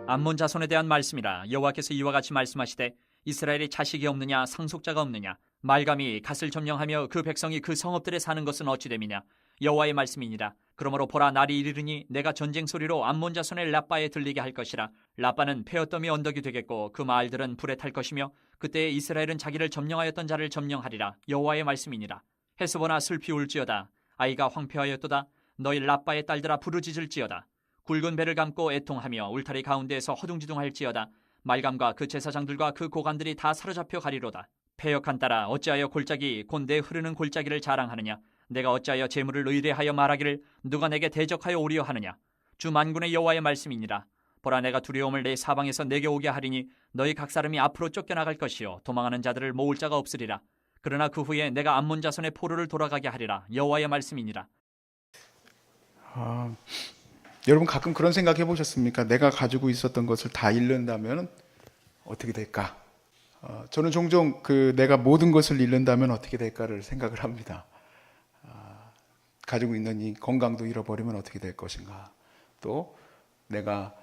암몬 자손에 대한 말씀이라. 여호와께서 이와 같이 말씀하시되 이스라엘이 자식이 없느냐 상속자가 없느냐 말감이 갓을 점령하며 그 백성이 그 성읍들에 사는 것은 어찌 됨이냐. 여호와의 말씀이니라. 그러므로 보라, 날이 이르르니 내가 전쟁 소리로 암몬 자손의 라빠에 들리게 할 것이라. 라빠는 페어더미 언덕이 되겠고 그 마을들은 불에 탈 것이며 그때에 이스라엘은 자기를 점령하였던 자를 점령하리라. 여호와의 말씀이니라. 헤스보나 슬피 울지어다. 아이가 황폐하였도다. 너희 라빠의 딸들아 부르짖을지어다. 굵은 배를 감고 애통하며 울타리 가운데에서 허둥지둥할지어다. 말감과 그 제사장들과 그 고관들이 다 사로잡혀 가리로다. 패역한 딸아, 어찌하여 골짜기 곧 내 흐르는 골짜기를 자랑하느냐. 내가 어찌하여 재물을 의뢰하여 말하기를 누가 내게 대적하여 오리여 하느냐. 주 만군의 여호와의 말씀이니라. 보라, 내가 두려움을 내 사방에서 내게 오게 하리니 너희 각 사람이 앞으로 쫓겨나갈 것이요 도망하는 자들을 모을 자가 없으리라. 그러나 그 후에 내가 암몬 자손의 포로를 돌아가게 하리라. 여호와의 말씀이니라. 여러분 가끔 그런 생각 해보셨습니까? 내가 가지고 있었던 것을 다 잃는다면 어떻게 될까? 저는 종종 내가 모든 것을 잃는다면 어떻게 될까를 생각을 합니다. 가지고 있는 이 건강도 잃어버리면 어떻게 될 것인가? 또 내가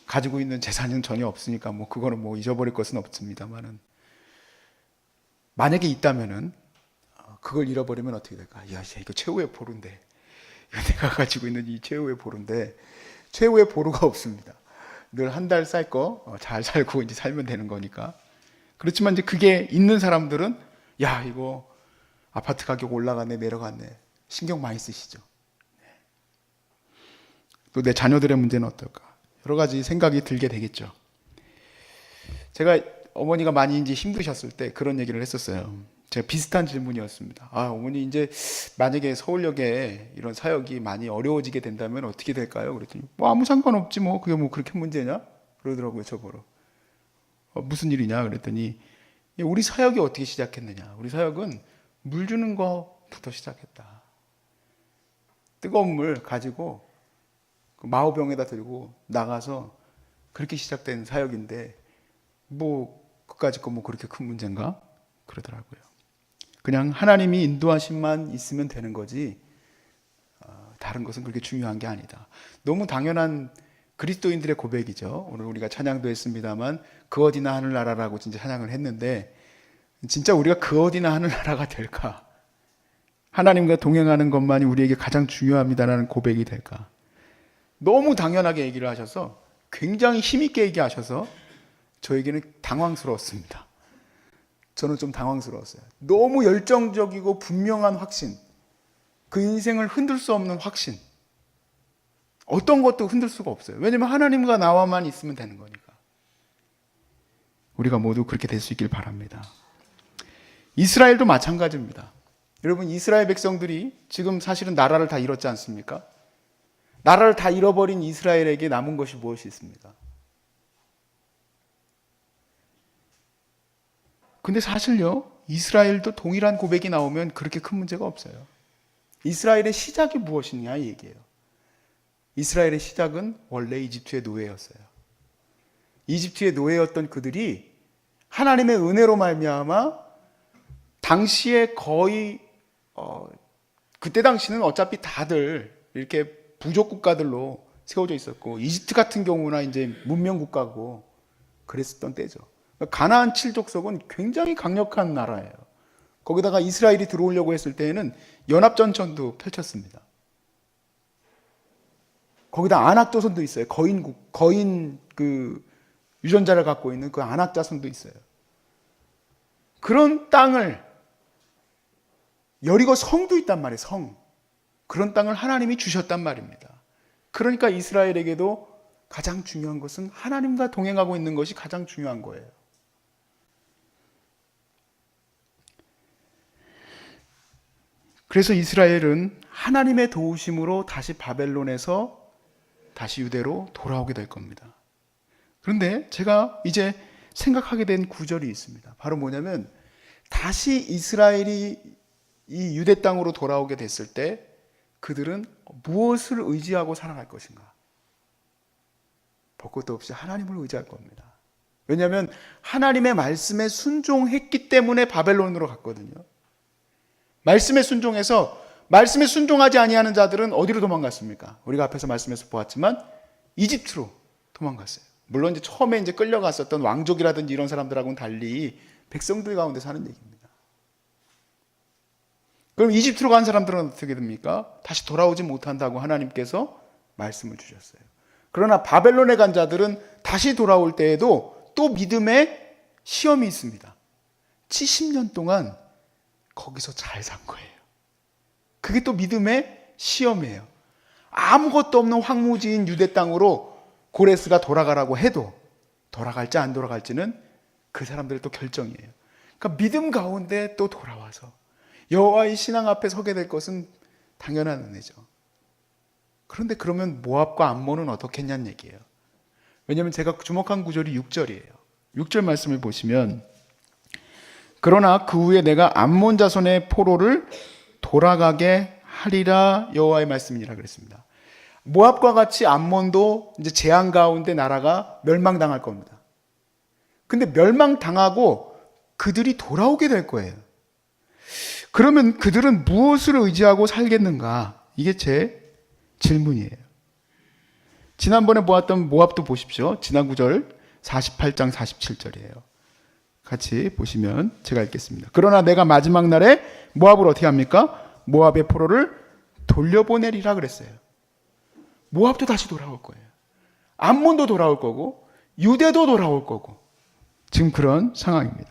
가지고 있는 재산은 전혀 없으니까 그거는 잊어버릴 것은 없습니다만은 만약에 있다면은 그걸 잃어버리면 어떻게 될까? 야, 이거 최후의 보루인데. 내가 가지고 있는 이 최후의 보루인데 최후의 보루가 없습니다. 늘 한 달 살 거 잘 살고 이제 살면 되는 거니까. 그렇지만 이제 그게 있는 사람들은 야, 이거 아파트 가격 올라갔네 내려갔네 신경 많이 쓰시죠. 또 내 자녀들의 문제는 어떨까? 여러 가지 생각이 들게 되겠죠. 제가 어머니가 많이 이제 힘드셨을 때 그런 얘기를 했었어요. 제가 비슷한 질문이었습니다. 어머니 이제 만약에 서울역에 이런 사역이 많이 어려워지게 된다면 어떻게 될까요? 그랬더니 아무 상관없지 그게 그렇게 문제냐? 그러더라고요. 저보러. 무슨 일이냐? 그랬더니 우리 사역이 어떻게 시작했느냐? 우리 사역은 물 주는 거부터 시작했다. 뜨거운 물 가지고 마호병에다 들고 나가서 그렇게 시작된 사역인데 그까짓 거 그렇게 큰 문제인가? 그러더라고요. 그냥 하나님이 인도하심만 있으면 되는 거지 다른 것은 그렇게 중요한 게 아니다. 너무 당연한 그리스도인들의 고백이죠. 오늘 우리가 찬양도 했습니다만 그 어디나 하늘나라라고 진짜 찬양을 했는데 진짜 우리가 그 어디나 하늘나라가 될까? 하나님과 동행하는 것만이 우리에게 가장 중요합니다라는 고백이 될까? 너무 당연하게 얘기를 하셔서 굉장히 힘있게 얘기하셔서 저에게는 당황스러웠습니다. 저는 좀 당황스러웠어요. 너무 열정적이고 분명한 확신, 그 인생을 흔들 수 없는 확신, 어떤 것도 흔들 수가 없어요. 왜냐하면 하나님과 나와만 있으면 되는 거니까. 우리가 모두 그렇게 될 수 있길 바랍니다. 이스라엘도 마찬가지입니다. 여러분, 이스라엘 백성들이 지금 사실은 나라를 다 잃었지 않습니까? 나라를 다 잃어버린 이스라엘에게 남은 것이 무엇이 있습니까? 근데 사실요, 이스라엘도 동일한 고백이 나오면 그렇게 큰 문제가 없어요. 이스라엘의 시작이 무엇이냐 이 얘기예요. 이스라엘의 시작은 원래 이집트의 노예였어요. 이집트의 노예였던 그들이 하나님의 은혜로 말미암아 당시에 거의 그때 당시는 어차피 다들 이렇게 부족 국가들로 세워져 있었고 이집트 같은 경우나 이제 문명 국가고 그랬었던 때죠. 가나안 7족속은 굉장히 강력한 나라예요. 거기다가 이스라엘이 들어오려고 했을 때에는 연합전선도 펼쳤습니다. 거기다 안악조선도 있어요. 거인 유전자를 갖고 있는 그 안악자손도 있어요. 그런 땅을 여리고 성도 있단 말이에요. 성. 그런 땅을 하나님이 주셨단 말입니다. 그러니까 이스라엘에게도 가장 중요한 것은 하나님과 동행하고 있는 것이 가장 중요한 거예요. 그래서 이스라엘은 하나님의 도우심으로 다시 바벨론에서 다시 유대로 돌아오게 될 겁니다. 그런데 제가 이제 생각하게 된 구절이 있습니다. 바로 뭐냐면 다시 이스라엘이 이 유대 땅으로 돌아오게 됐을 때 그들은 무엇을 의지하고 살아갈 것인가? 볼 것도 없이 하나님을 의지할 겁니다. 왜냐하면 하나님의 말씀에 순종했기 때문에 바벨론으로 갔거든요. 말씀에 순종해서 말씀에 순종하지 아니하는 자들은 어디로 도망갔습니까? 우리가 앞에서 말씀에서 보았지만 이집트로 도망갔어요. 물론 이제 처음에 이제 끌려갔었던 왕족이라든지 이런 사람들하고는 달리 백성들 가운데 사는 얘기입니다. 그럼 이집트로 간 사람들은 어떻게 됩니까? 다시 돌아오지 못한다고 하나님께서 말씀을 주셨어요. 그러나 바벨론에 간 자들은 다시 돌아올 때에도 또 믿음의 시험이 있습니다. 70년 동안 거기서 잘 산 거예요. 그게 또 믿음의 시험이에요. 아무것도 없는 황무지인 유대 땅으로 고레스가 돌아가라고 해도 돌아갈지 안 돌아갈지는 그 사람들의 또 결정이에요. 그러니까 믿음 가운데 또 돌아와서 여호와의 신앙 앞에 서게 될 것은 당연한 은혜죠. 그런데 그러면 모압과 암몬은 어떻겠냐는 얘기예요. 왜냐하면 제가 주목한 구절이 6절이에요. 6절 말씀을 보시면 그러나 그 후에 내가 암몬 자손의 포로를 돌아가게 하리라 여호와의 말씀이라 그랬습니다. 모압과 같이 암몬도 이제 재앙 가운데 나라가 멸망당할 겁니다. 근데 멸망당하고 그들이 돌아오게 될 거예요. 그러면 그들은 무엇을 의지하고 살겠는가? 이게 제 질문이에요. 지난번에 보았던 모압도 보십시오. 지난 구절 48장 47절이에요. 같이 보시면 제가 읽겠습니다. 그러나 내가 마지막 날에 모압을 어떻게 합니까? 모압의 포로를 돌려보내리라 그랬어요. 모압도 다시 돌아올 거예요. 암몬도 돌아올 거고 유대도 돌아올 거고 지금 그런 상황입니다.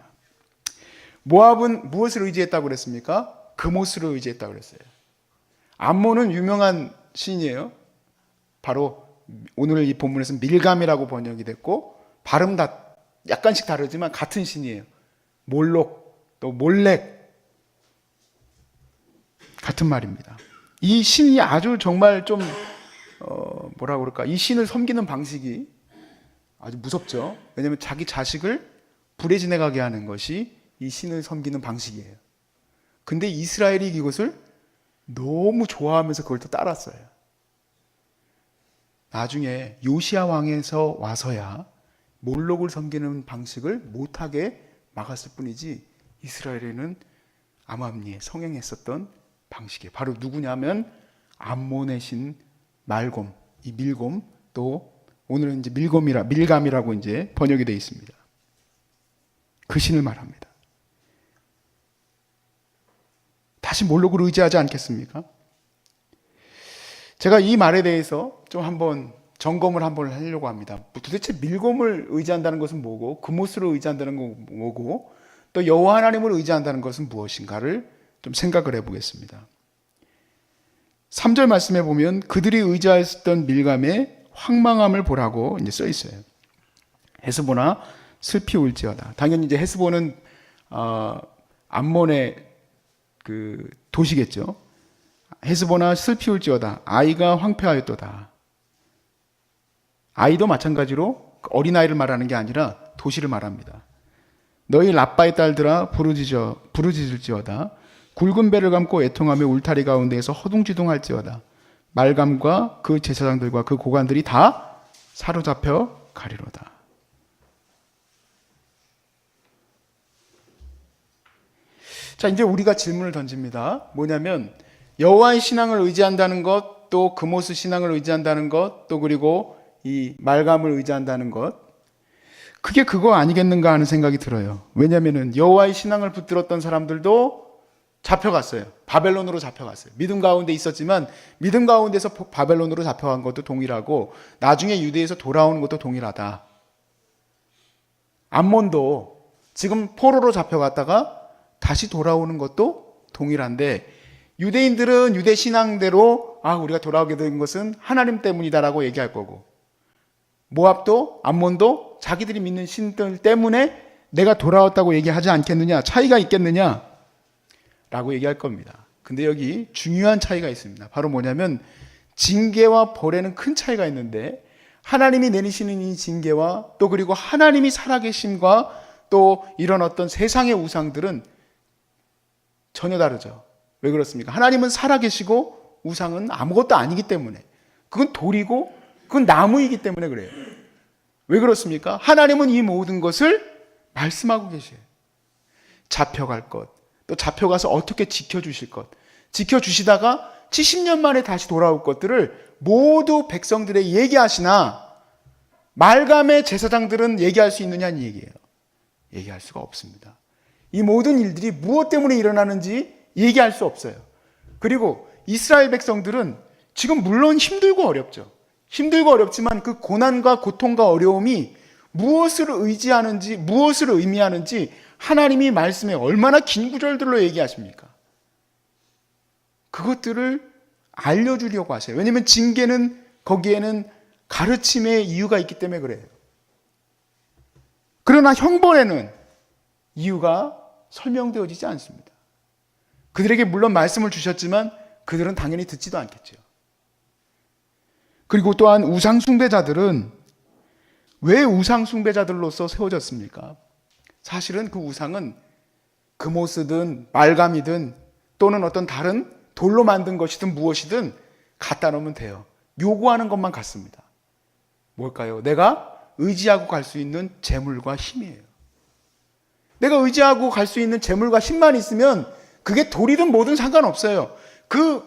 모압은 무엇을 의지했다고 그랬습니까? 그못을 의지했다고 그랬어요. 암몬은 유명한 시인이에요. 바로 오늘 이 본문에서는 밀감이라고 번역이 됐고 발음 다 약간씩 다르지만 같은 신이에요. 몰록 또 몰렉 같은 말입니다. 이 신이 아주 정말 좀 뭐라고 그럴까? 이 신을 섬기는 방식이 아주 무섭죠. 왜냐하면 자기 자식을 불에 지내가게 하는 것이 이 신을 섬기는 방식이에요. 근데 이스라엘이 이것을 너무 좋아하면서 그걸 또 따랐어요. 나중에 요시야 왕에서 와서야 몰록을 섬기는 방식을 못하게 막았을 뿐이지 이스라엘에는 암암리에 성행했었던 방식이에요. 바로 누구냐면 암몬의 신 말곰, 이 밀곰 또 오늘은 이제 밀감이라고 이제 번역이 되어 있습니다. 그 신을 말합니다. 다시 몰록을 의지하지 않겠습니까? 제가 이 말에 대해서 좀 한번 점검을 한번 하려고 합니다. 도대체 밀곰을 의지한다는 것은 뭐고 그못을 의지한다는 건 뭐고 또 여호와 하나님을 의지한다는 것은 무엇인가를 좀 생각을 해보겠습니다. 3절 말씀에 보면 그들이 의지하였던 밀감의 황망함을 보라고 이제 써 있어요. 헤스보나 슬피 울지어다. 당연히 이제 헤스보는 암몬의 그 도시겠죠. 헤스보나 슬피 울지어다. 아이가 황폐하였도다. 아이도 마찬가지로 어린아이를 말하는 게 아니라 도시를 말합니다. 너희 라빠의 딸들아 부르짖을지어다. 굵은 배를 감고 애통하며 울타리 가운데에서 허둥지둥할지어다. 말감과 그 제사장들과 그 고관들이 다 사로잡혀 가리로다. 자, 이제 우리가 질문을 던집니다. 뭐냐면 여호와의 신앙을 의지한다는 것, 또 그모스 신앙을 의지한다는 것, 또 그리고 이 말감을 의지한다는 것, 그게 그거 아니겠는가 하는 생각이 들어요. 왜냐하면 여호와의 신앙을 붙들었던 사람들도 잡혀갔어요. 바벨론으로 잡혀갔어요. 믿음 가운데 있었지만 믿음 가운데서 바벨론으로 잡혀간 것도 동일하고 나중에 유대에서 돌아오는 것도 동일하다. 암몬도 지금 포로로 잡혀갔다가 다시 돌아오는 것도 동일한데 유대인들은 유대 신앙대로 우리가 돌아오게 된 것은 하나님 때문이다라고 얘기할 거고 모압도 암몬도 자기들이 믿는 신들 때문에 내가 돌아왔다고 얘기하지 않겠느냐, 차이가 있겠느냐 라고 얘기할 겁니다. 근데 여기 중요한 차이가 있습니다. 바로 뭐냐면 징계와 벌에는 큰 차이가 있는데 하나님이 내리시는 이 징계와 또 그리고 하나님이 살아계심과 또 이런 어떤 세상의 우상들은 전혀 다르죠. 왜 그렇습니까? 하나님은 살아계시고 우상은 아무것도 아니기 때문에 그건 돌이고 그건 나무이기 때문에 그래요. 왜 그렇습니까? 하나님은 이 모든 것을 말씀하고 계셔요. 잡혀갈 것, 또 잡혀가서 어떻게 지켜주실 것, 지켜주시다가 70년 만에 다시 돌아올 것들을 모두 백성들에게 얘기하시나 말감의 제사장들은 얘기할 수 있느냐는 얘기예요. 얘기할 수가 없습니다. 이 모든 일들이 무엇 때문에 일어나는지 얘기할 수 없어요. 그리고 이스라엘 백성들은 지금 물론 힘들고 어렵죠. 힘들고 어렵지만 그 고난과 고통과 어려움이 무엇을 의지하는지, 무엇을 의미하는지 하나님이 말씀에 얼마나 긴 구절들로 얘기하십니까? 그것들을 알려주려고 하세요. 왜냐하면 징계는 거기에는 가르침의 이유가 있기 때문에 그래요. 그러나 형벌에는 이유가 설명되어지지 않습니다. 그들에게 물론 말씀을 주셨지만 그들은 당연히 듣지도 않겠죠. 그리고 또한 우상숭배자들은 왜 우상숭배자들로서 세워졌습니까? 사실은 그 우상은 금오스든 말감이든 또는 어떤 다른 돌로 만든 것이든 무엇이든 갖다 놓으면 돼요. 요구하는 것만 같습니다. 뭘까요? 내가 의지하고 갈 수 있는 재물과 힘이에요. 내가 의지하고 갈 수 있는 재물과 힘만 있으면 그게 돌이든 뭐든 상관없어요. 그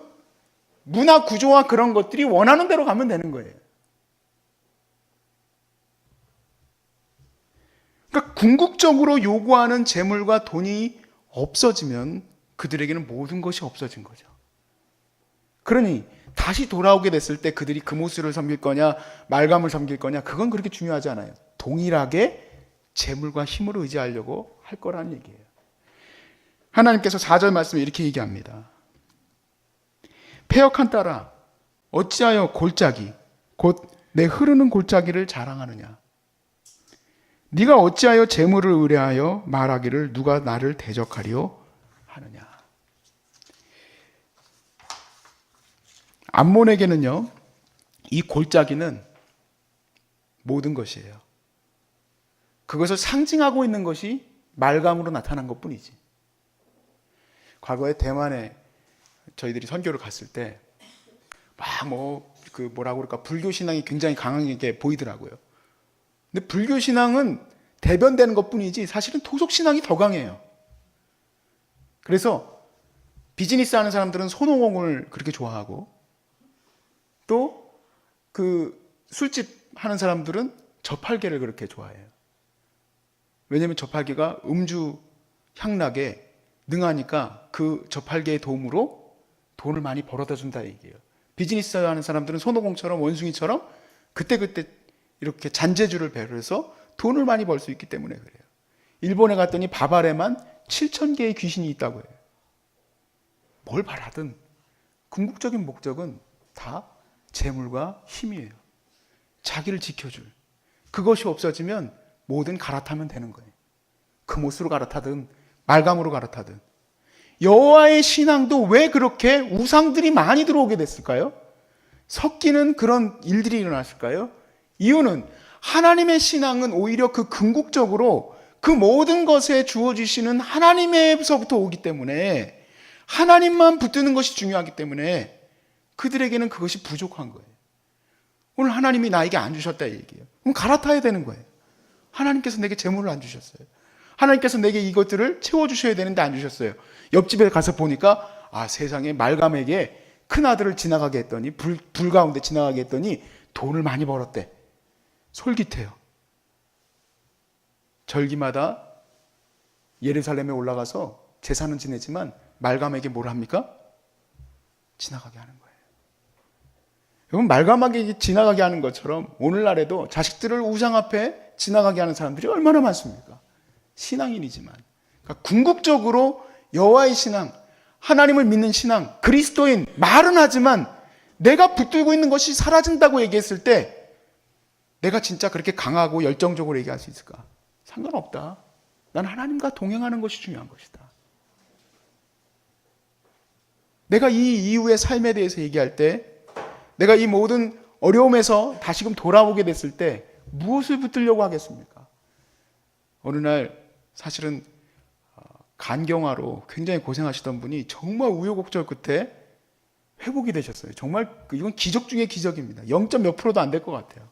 문화 구조와 그런 것들이 원하는 대로 가면 되는 거예요. 그러니까 궁극적으로 요구하는 재물과 돈이 없어지면 그들에게는 모든 것이 없어진 거죠. 그러니 다시 돌아오게 됐을 때 그들이 금오스를 섬길 거냐 말감을 섬길 거냐 그건 그렇게 중요하지 않아요. 동일하게 재물과 힘을 의지하려고 할 거라는 얘기예요. 하나님께서 4절 말씀에 이렇게 얘기합니다. 패역한 딸아 어찌하여 골짜기 곧 내 흐르는 골짜기를 자랑하느냐. 네가 어찌하여 재물을 의뢰하여 말하기를 누가 나를 대적하리요 하느냐. 암몬에게는요, 이 골짜기는 모든 것이에요. 그것을 상징하고 있는 것이 말감으로 나타난 것 뿐이지. 과거에 대만에 저희들이 선교를 갔을 때, 뭐라고 그럴까, 불교 신앙이 굉장히 강하게 보이더라고요. 근데 불교 신앙은 대변되는 것 뿐이지 사실은 토속 신앙이 더 강해요. 그래서 비즈니스 하는 사람들은 손오공을 그렇게 좋아하고 또 그 술집 하는 사람들은 저팔계를 그렇게 좋아해요. 왜냐하면 저팔계가 음주 향락에 능하니까 그 저팔계의 도움으로 돈을 많이 벌어다 준다 얘기예요. 비즈니스 하는 사람들은 손오공처럼 원숭이처럼 그때그때 이렇게 잔재주를 배려해서 돈을 많이 벌 수 있기 때문에 그래요. 일본에 갔더니 바발에만 7,000개의 귀신이 있다고 해요. 뭘 바라든 궁극적인 목적은 다 재물과 힘이에요. 자기를 지켜줄. 그것이 없어지면 뭐든 갈아타면 되는 거예요. 금옷으로 갈아타든 말감으로 갈아타든. 여호와의 신앙도 왜 그렇게 우상들이 많이 들어오게 됐을까요? 섞이는 그런 일들이 일어났을까요? 이유는 하나님의 신앙은 오히려 그 궁극적으로 그 모든 것에 주어주시는 하나님에서부터 오기 때문에 하나님만 붙드는 것이 중요하기 때문에 그들에게는 그것이 부족한 거예요. 오늘 하나님이 나에게 안 주셨다 얘기예요. 그럼 갈아타야 되는 거예요. 하나님께서 내게 재물을 안 주셨어요. 하나님께서 내게 이것들을 채워주셔야 되는데 안 주셨어요. 옆집에 가서 보니까 세상에 말감에게 큰 아들을 지나가게 했더니 불 가운데 지나가게 했더니 돈을 많이 벌었대. 솔깃해요. 절기마다 예루살렘에 올라가서 제사는 지내지만 말감에게 뭘 합니까? 지나가게 하는 거예요. 여러분, 말감하게 지나가게 하는 것처럼 오늘날에도 자식들을 우상 앞에 지나가게 하는 사람들이 얼마나 많습니까? 신앙인이지만. 그러니까 궁극적으로 여호와의 신앙, 하나님을 믿는 신앙, 그리스도인 말은 하지만 내가 붙들고 있는 것이 사라진다고 얘기했을 때 내가 진짜 그렇게 강하고 열정적으로 얘기할 수 있을까? 상관없다. 난 하나님과 동행하는 것이 중요한 것이다. 내가 이 이후의 삶에 대해서 얘기할 때 내가 이 모든 어려움에서 다시금 돌아오게 됐을 때 무엇을 붙들려고 하겠습니까? 어느 날 사실은 간경화로 굉장히 고생하시던 분이 정말 우여곡절 끝에 회복이 되셨어요. 정말 이건 기적 중에 기적입니다. 0. 몇 %도 안 될 것 같아요.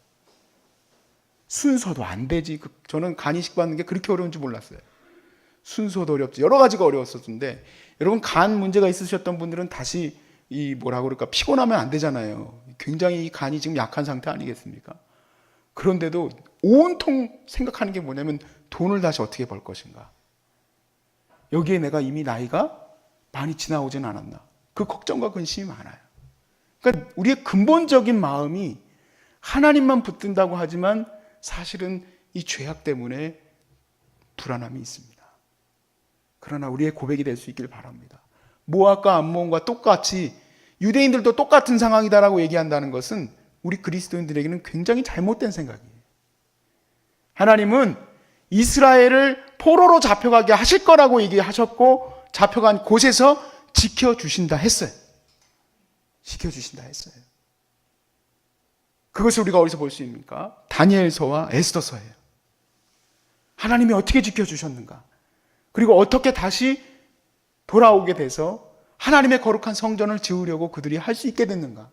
순서도 안 되지. 저는 간 이식 받는 게 그렇게 어려운 줄 몰랐어요. 순서도 어렵지. 여러 가지가 어려웠었는데 여러분, 간 문제가 있으셨던 분들은 다시 피곤하면 안 되잖아요. 굉장히 이 간이 지금 약한 상태 아니겠습니까? 그런데도 온통 생각하는 게 뭐냐면 돈을 다시 어떻게 벌 것인가. 여기에 내가 이미 나이가 많이 지나오진 않았나. 그 걱정과 근심이 많아요. 그러니까 우리의 근본적인 마음이 하나님만 붙든다고 하지만 사실은 이 죄악 때문에 불안함이 있습니다. 그러나 우리의 고백이 될 수 있길 바랍니다. 모압과 암몬과 똑같이 유대인들도 똑같은 상황이다라고 얘기한다는 것은 우리 그리스도인들에게는 굉장히 잘못된 생각이에요. 하나님은 이스라엘을 포로로 잡혀가게 하실 거라고 얘기하셨고 잡혀간 곳에서 지켜주신다 했어요. 지켜주신다 했어요. 그것을 우리가 어디서 볼 수 있습니까? 다니엘서와 에스더서예요. 하나님이 어떻게 지켜주셨는가? 그리고 어떻게 다시 돌아오게 돼서 하나님의 거룩한 성전을 지으려고 그들이 할 수 있게 됐는가?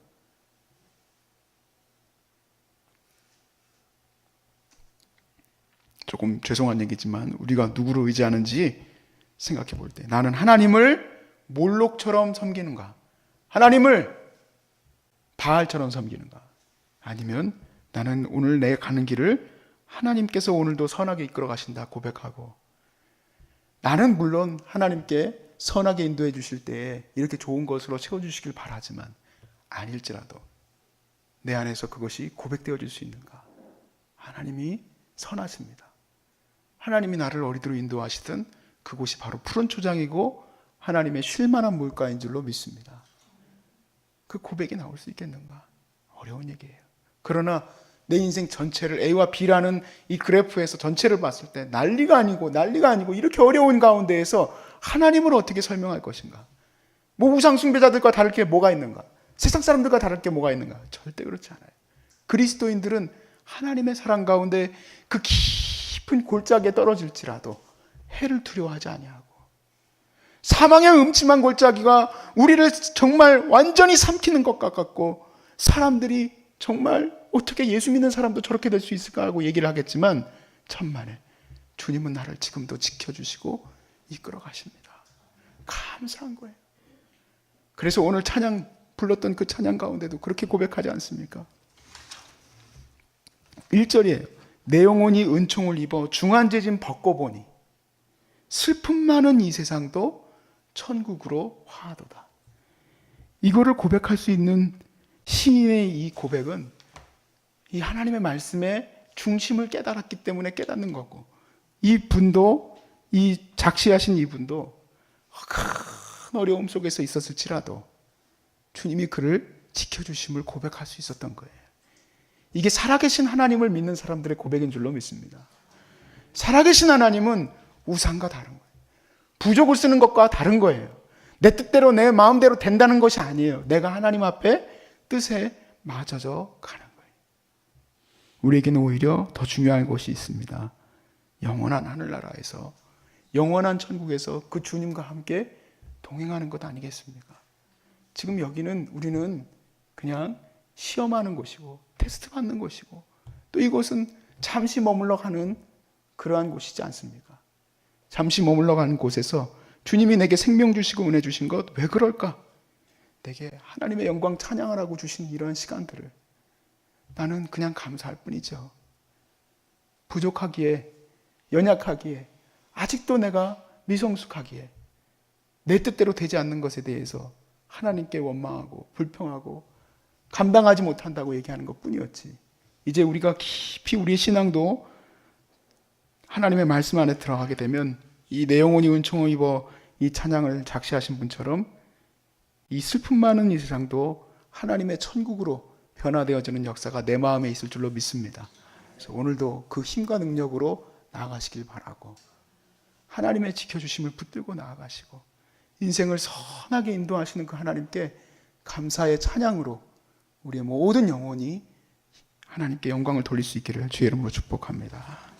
조금 죄송한 얘기지만 우리가 누구를 의지하는지 생각해 볼 때 나는 하나님을 몰록처럼 섬기는가? 하나님을 바알처럼 섬기는가? 아니면 나는 오늘 내 가는 길을 하나님께서 오늘도 선하게 이끌어 가신다 고백하고, 나는 물론 하나님께 선하게 인도해 주실 때에 이렇게 좋은 것으로 채워주시길 바라지만 아닐지라도 내 안에서 그것이 고백되어질 수 있는가? 하나님이 선하십니다. 하나님이 나를 어디로 인도하시든 그곳이 바로 푸른 초장이고 하나님의 쉴만한 물가인 줄로 믿습니다. 그 고백이 나올 수 있겠는가? 어려운 얘기예요. 그러나 내 인생 전체를 A와 B라는 이 그래프에서 전체를 봤을 때 난리가 아니고 이렇게 어려운 가운데에서 하나님을 어떻게 설명할 것인가? 뭐 우상 숭배자들과 다를 게 뭐가 있는가? 세상 사람들과 다를 게 뭐가 있는가? 절대 그렇지 않아요. 그리스도인들은 하나님의 사랑 가운데 그 깊은 골짜기에 떨어질지라도 해를 두려워하지 아니하고, 사망의 음침한 골짜기가 우리를 정말 완전히 삼키는 것 같고, 사람들이 정말 어떻게 예수 믿는 사람도 저렇게 될 수 있을까 하고 얘기를 하겠지만 천만에 주님은 나를 지금도 지켜주시고 이끌어 가십니다. 감사한 거예요. 그래서 오늘 찬양 불렀던 그 찬양 가운데도 그렇게 고백하지 않습니까? 1절이에요. 내 영혼이 은총을 입어 중한죄짐 벗고 보니 슬픔 많은 이 세상도 천국으로 화하도다. 이거를 고백할 수 있는 시인의 이 고백은 이 하나님의 말씀의 중심을 깨달았기 때문에 깨닫는 거고, 이분도, 이 작시하신 이분도 큰 어려움 속에서 있었을지라도 주님이 그를 지켜주심을 고백할 수 있었던 거예요. 이게 살아계신 하나님을 믿는 사람들의 고백인 줄로 믿습니다. 살아계신 하나님은 우상과 다른 거예요. 부족을 쓰는 것과 다른 거예요. 내 뜻대로 내 마음대로 된다는 것이 아니에요. 내가 하나님 앞에 뜻에 맞아져 가는 거예요. 우리에게는 오히려 더 중요한 것이 있습니다. 영원한 하늘나라에서, 영원한 천국에서 그 주님과 함께 동행하는 것 아니겠습니까? 지금 여기는 우리는 그냥 시험하는 곳이고 테스트 받는 곳이고, 또 이곳은 잠시 머물러 가는 그러한 곳이지 않습니까? 잠시 머물러 가는 곳에서 주님이 내게 생명 주시고 은혜 주신 것 왜 그럴까? 내게 하나님의 영광 찬양하라고 주신 이런 시간들을 나는 그냥 감사할 뿐이죠. 부족하기에, 연약하기에, 아직도 내가 미성숙하기에 내 뜻대로 되지 않는 것에 대해서 하나님께 원망하고 불평하고 감당하지 못한다고 얘기하는 것 뿐이었지. 이제 우리가 깊이 우리의 신앙도 하나님의 말씀 안에 들어가게 되면 이 내 영혼이 은총을 입어 이 찬양을 작시하신 분처럼 이 슬픔 많은 이 세상도 하나님의 천국으로 변화되어지는 역사가 내 마음에 있을 줄로 믿습니다. 그래서 오늘도 그 힘과 능력으로 나아가시길 바라고, 하나님의 지켜주심을 붙들고 나아가시고 인생을 선하게 인도하시는 그 하나님께 감사의 찬양으로 우리의 모든 영혼이 하나님께 영광을 돌릴 수 있기를 주의 이름으로 축복합니다.